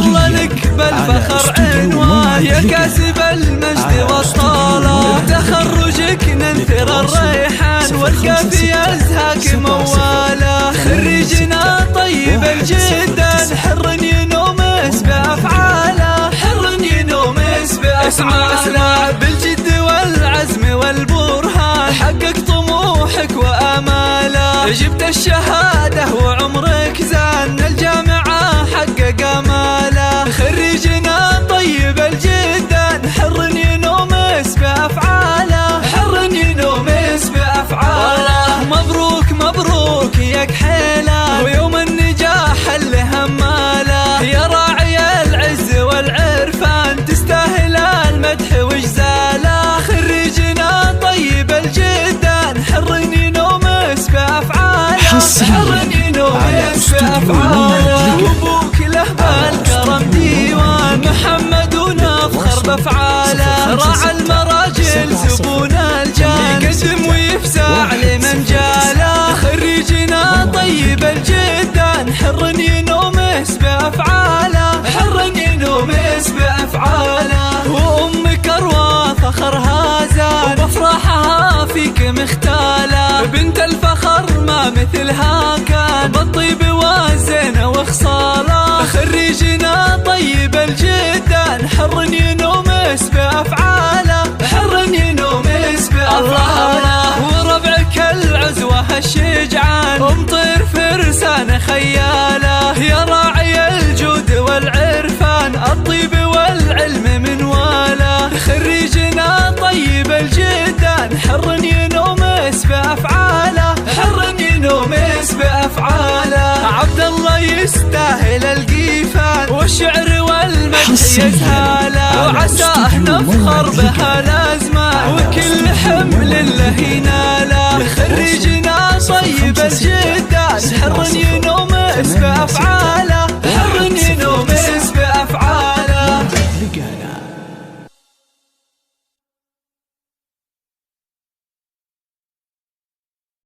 الله لك بالفخر عنوان يا كاسب المجد والطالة، تخرجك ننثر الريحان والكافي أزهاك موالة. خريجنا طيب الجدا حر ينومس بأفعاله، حر ينومس بأفعاله. بالجد والعزم والبرهان حقق طموحك وآماله، جبت الشهادة وعمرك زان الجامعة حقق آماله. خريجنا طيب الجدا حر ينومس بأفعاله، حر ينومس بأفعاله. مبروك مبروك يا كحيلان ويوم النجاح اللي هماله، يا راعي العز والعرفان تستاهل المدح وجزاله. خريجنا طيب الجدا حر ينومس بأفعاله، حر ينومس بأفعاله. وابوك له بالكرم ديوان محمد ونفخر بأفعاله، راعى المراجل زبون الجان يقدم ويفزع لمن جاله. خريجنا طيب الجدا حر ينومس بأفعاله، حر ينومس بأفعاله. وأمك أروى فخرها زان وبأفراحها فيك مختالة، بنت الفخر ما مثلها كان بالطيب والزين وخصاله. خريجنا طيب الجدا حر ينومس بأفعاله، حر ينومس بأفعاله. وربعك العزوة الشجعان امطير فرسان خياله، يا راعي الجود والعرفان الطيب والعلم من واله. خريجنا طيب الجدا حر ينومس بأفعاله، حر ينومس بأفعاله. عبد الله يستاهل القيفان والشعر والمدح يزهاله، وعساه نفخر بها الأزمان وكل حمل له يناله. خريجنا طيب الجدا حر ينومس بأفعاله،